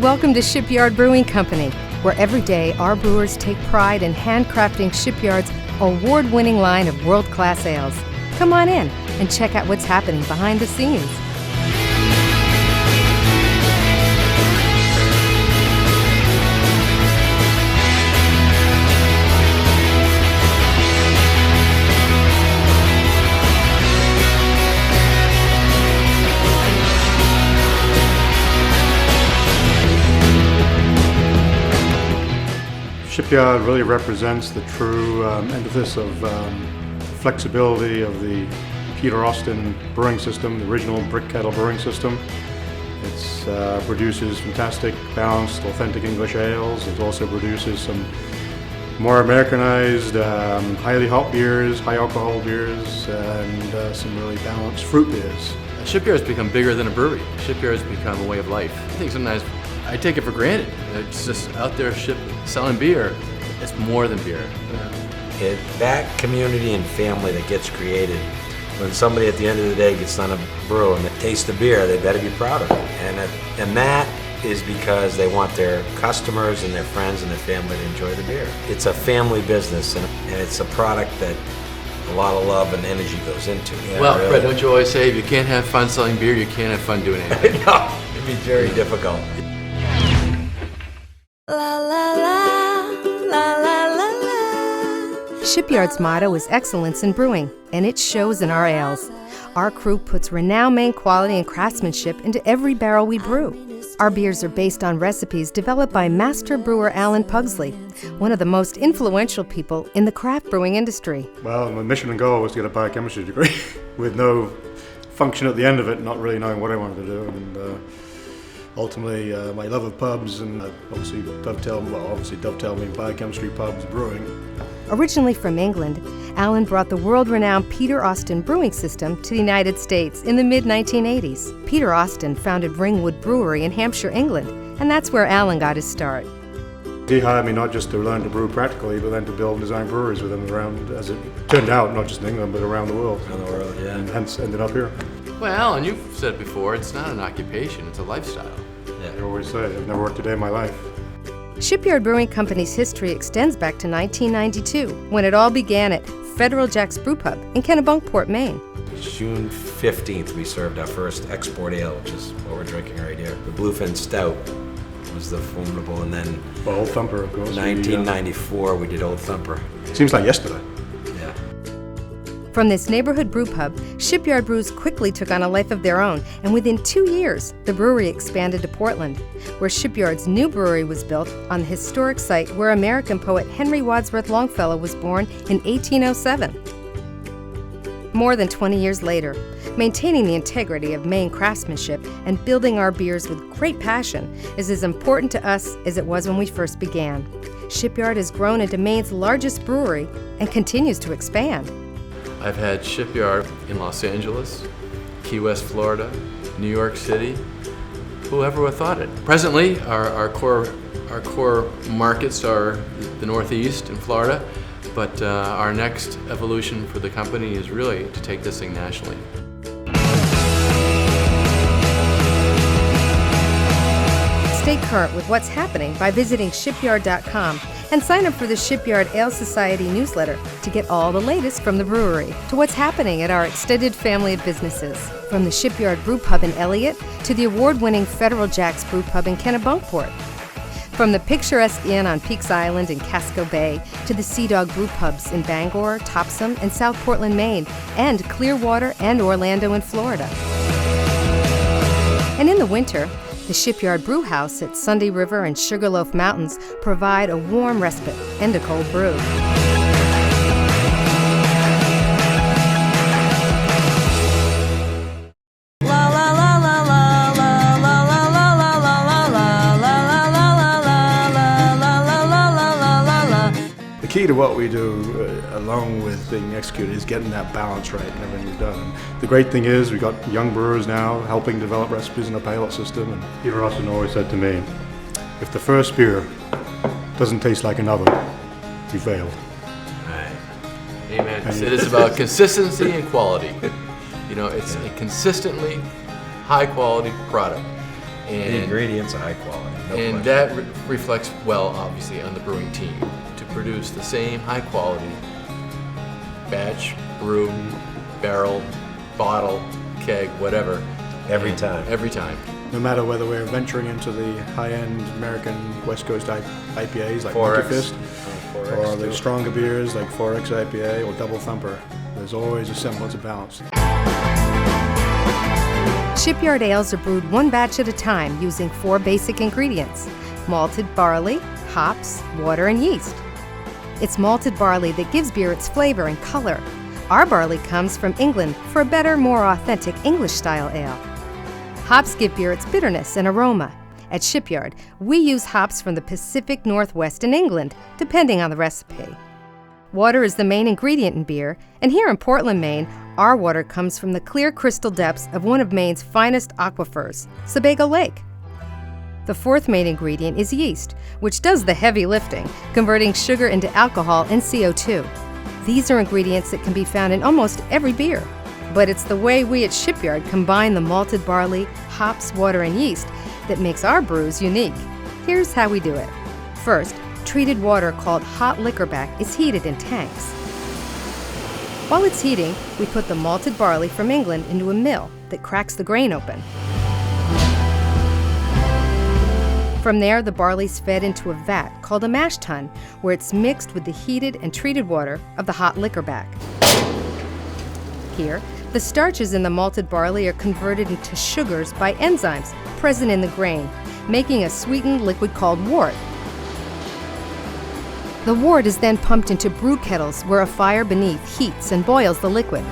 Welcome to Shipyard Brewing Company, where every day our brewers take pride in handcrafting Shipyard's award-winning line of world-class ales. Come on in and check out what's happening behind the scenes. Shipyard really represents the true emphasis of flexibility of the Peter Austin brewing system, the original brick kettle brewing system. It produces fantastic, balanced, authentic English ales. It also produces some more Americanized, highly hop beers, high alcohol beers, and some really balanced fruit beers. Shipyard's become bigger than a brewery. Shipyard's become a way of life. I think sometimes I take it for granted. It's just out there selling beer. It's more than beer. That community and family that gets created when somebody at the end of the day gets done a brew and they taste the beer, they better be proud of it. And that is because they want their customers and their friends and their family to enjoy the beer. It's a family business and it's a product that a lot of love and energy goes into. Well, really. Fred, don't you always say if you can't have fun selling beer, you can't have fun doing anything? No, it'd be very difficult. La la la, la la la la. Shipyard's motto is excellence in brewing, and it shows in our ales. Our crew puts renowned main quality and craftsmanship into every barrel we brew. Our beers are based on recipes developed by master brewer Alan Pugsley, one of the most influential people in the craft brewing industry. Well, my mission and goal was to get a biochemistry degree with no function at the end of it, not really knowing what I wanted to do. And ultimately, my love of pubs and obviously dovetailed me biochemistry, pubs, brewing. Originally from England, Alan brought the world-renowned Peter Austin brewing system to the United States in the mid-1980s. Peter Austin founded Ringwood Brewery in Hampshire, England, and that's where Alan got his start. He hired me not just to learn to brew practically, but then to build and design breweries with him around, as it turned out, not just in England, but around the world. Around the world, yeah. And hence ended up here. Well, and you've said before, it's not an occupation, it's a lifestyle. Yeah. I always say, I've never worked a day in my life. Shipyard Brewing Company's history extends back to 1992, when it all began at Federal Jack's Brew Pub in Kennebunkport, Maine. June 15th, we served our first export ale, which is what we're drinking right here. The Bluefin Stout was the formidable, and then Old Thumper, of course. 1994, we did Old Thumper. Seems like yesterday. Yeah. From this neighborhood brew pub, Shipyard brews quickly took on a life of their own, and within 2 years, the brewery expanded to Portland, where Shipyard's new brewery was built on the historic site where American poet Henry Wadsworth Longfellow was born in 1807. More than 20 years later, maintaining the integrity of Maine craftsmanship and building our beers with great passion is as important to us as it was when we first began. Shipyard has grown into Maine's largest brewery and continues to expand. I've had Shipyard in Los Angeles, Key West, Florida, New York City. Whoever would have thought it? Presently, our core markets are the Northeast and Florida, but our next evolution for the company is really to take this thing nationally. Stay current with what's happening by visiting shipyard.com and sign up for the Shipyard Ale Society newsletter to get all the latest from the brewery to what's happening at our extended family of businesses. From the Shipyard Brew Pub in Elliott to the award-winning Federal Jack's Brew Pub in Kennebunkport. From the picturesque Inn on Peaks Island in Casco Bay to the Sea Dog Brew Pubs in Bangor, Topsom, and South Portland, Maine, and Clearwater and Orlando in Florida. And in the winter, the Shipyard Brew House at Sunday River and Sugarloaf Mountains provide a warm respite and a cold brew. The key to what we do, along with being executed, is getting that balance right in everything we've done. And the great thing is we've got young brewers now helping develop recipes in a pilot system. And Peter Austin always said to me, if the first beer doesn't taste like another, you failed. Right. Amen. It is about consistency and quality. You know, it's a consistently high quality product. The ingredients are high quality. No And question. that reflects well, obviously, on the brewing team to produce the same high quality batch, brew, barrel, bottle, keg, whatever. Every time. Every time. No matter whether we're venturing into the high-end American West Coast IPAs like 4X. Monkey Fist, 4X or the too. stronger beers like 4X IPA or Double Thumper, there's always a semblance of balance. Shipyard ales are brewed one batch at a time using 4 basic ingredients: malted barley, hops, water, and yeast. It's malted barley that gives beer its flavor and color. Our barley comes from England for a better, more authentic English-style ale. Hops give beer its bitterness and aroma. At Shipyard, we use hops from the Pacific Northwest in England, depending on the recipe. Water is the main ingredient in beer, and here in Portland, Maine, our water comes from the clear crystal depths of one of Maine's finest aquifers, Sebago Lake. The 4th main ingredient is yeast, which does the heavy lifting, converting sugar into alcohol and CO2. These are ingredients that can be found in almost every beer. But it's the way we at Shipyard combine the malted barley, hops, water, and yeast that makes our brews unique. Here's how we do it. First, treated water called hot liquorback is heated in tanks. While it's heating, we put the malted barley from England into a mill that cracks the grain open. From there, the barley's fed into a vat called a mash tun, where it's mixed with the heated and treated water of the hot liquorback. Here, the starches in the malted barley are converted into sugars by enzymes present in the grain, making a sweetened liquid called wort. The wort is then pumped into brew kettles where a fire beneath heats and boils the liquid.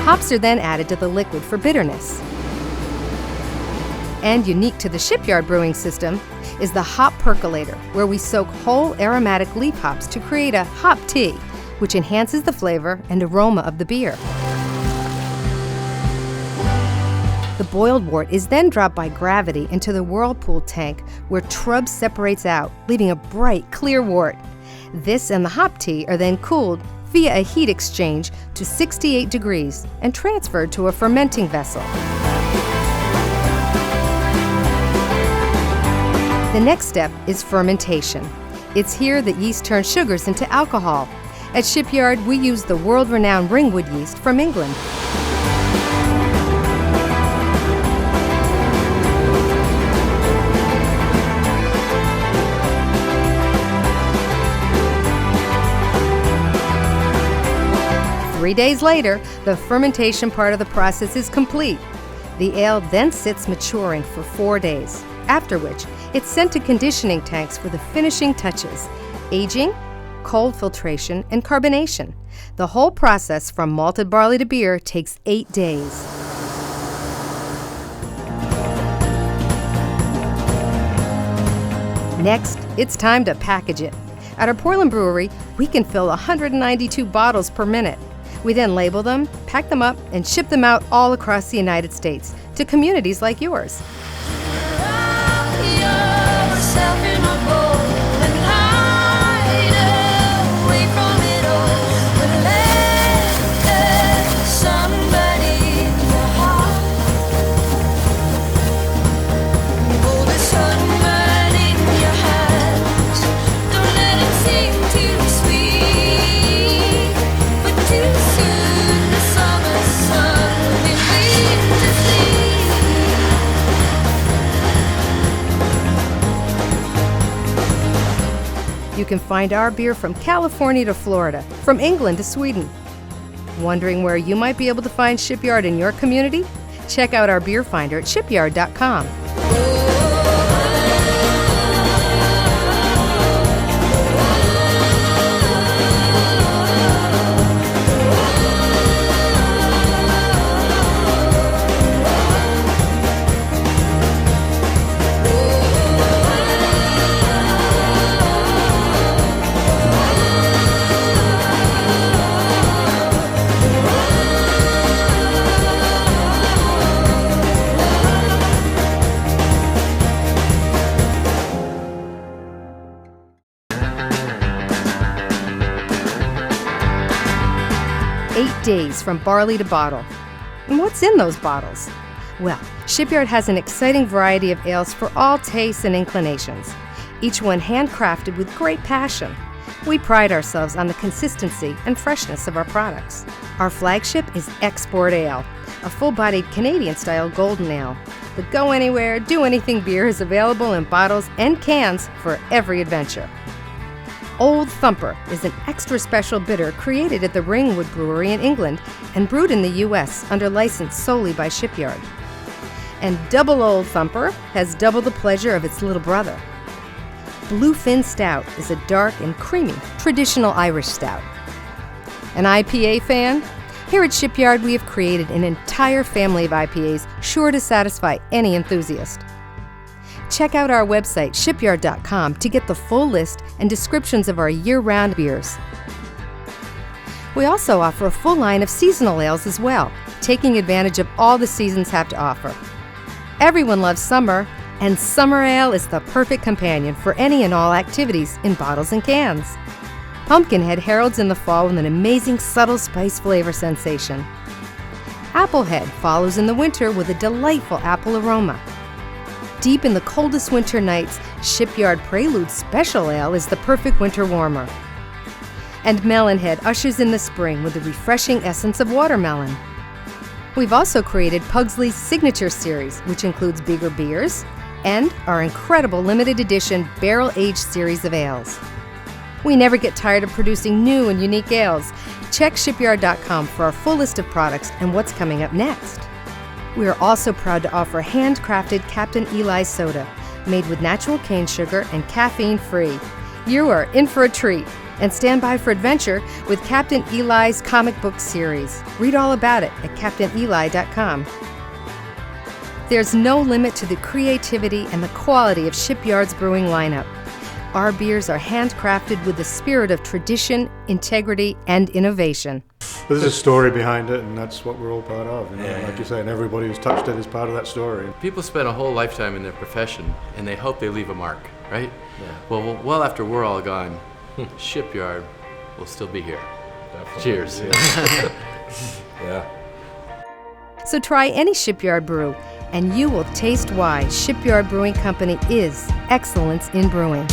Hops are then added to the liquid for bitterness. And unique to the Shipyard brewing system is the hop percolator, where we soak whole aromatic leaf hops to create a hop tea, which enhances the flavor and aroma of the beer. The boiled wort is then dropped by gravity into the whirlpool tank, where trub separates out, leaving a bright, clear wort. This and the hop tea are then cooled via a heat exchange to 68 degrees and transferred to a fermenting vessel. The next step is fermentation. It's here that yeast turns sugars into alcohol. At Shipyard, we use the world-renowned Ringwood yeast from England. Three days later, the fermentation part of the process is complete. The ale then sits maturing for 4 days, after which it's sent to conditioning tanks for the finishing touches: aging, cold filtration, and carbonation. The whole process from malted barley to beer takes 8 days. Next, it's time to package it. At our Portland brewery, we can fill 192 bottles per minute. We then label them, pack them up, and ship them out all across the United States to communities like yours. You can find our beer from California to Florida, from England to Sweden. Wondering where you might be able to find Shipyard in your community? Check out our beer finder at shipyard.com. Days from barley to bottle. And what's in those bottles? Well, Shipyard has an exciting variety of ales for all tastes and inclinations, each one handcrafted with great passion. We pride ourselves on the consistency and freshness of our products. Our flagship is Export Ale, a full-bodied Canadian-style golden ale. The Go Anywhere, Do Anything beer is available in bottles and cans for every adventure. Old Thumper is an extra special bitter created at the Ringwood Brewery in England and brewed in the U.S. under license solely by Shipyard. And Double Old Thumper has double the pleasure of its little brother. Bluefin Stout is a dark and creamy traditional Irish stout. An IPA fan? Here at Shipyard, we have created an entire family of IPAs sure to satisfy any enthusiast. Check out our website, shipyard.com, to get the full list and descriptions of our year-round beers. We also offer a full line of seasonal ales as well, taking advantage of all the seasons have to offer. Everyone loves summer, and summer ale is the perfect companion for any and all activities in bottles and cans. Pumpkinhead heralds in the fall with an amazing subtle spice flavor sensation. Applehead follows in the winter with a delightful apple aroma. Deep in the coldest winter nights, Shipyard Prelude Special Ale is the perfect winter warmer. And Melonhead ushers in the spring with the refreshing essence of watermelon. We've also created Pugsley's Signature Series, which includes bigger beers, and our incredible limited edition barrel-aged series of ales. We never get tired of producing new and unique ales. Check shipyard.com for our full list of products and what's coming up next. We are also proud to offer handcrafted Captain Eli's soda, made with natural cane sugar and caffeine-free. You are in for a treat. And stand by for adventure with Captain Eli's comic book series. Read all about it at captaineli.com. There's no limit to the creativity and the quality of Shipyard's brewing lineup. Our beers are handcrafted with the spirit of tradition, integrity, and innovation. There's a story behind it, and that's what we're all part of. You know? Like you say, and everybody who's touched it is part of that story. People spend a whole lifetime in their profession, and they hope they leave a mark, right? Yeah. Well, after we're all gone, Shipyard will still be here. Definitely. Cheers. Yeah. So try any Shipyard brew, and you will taste why Shipyard Brewing Company is excellence in brewing.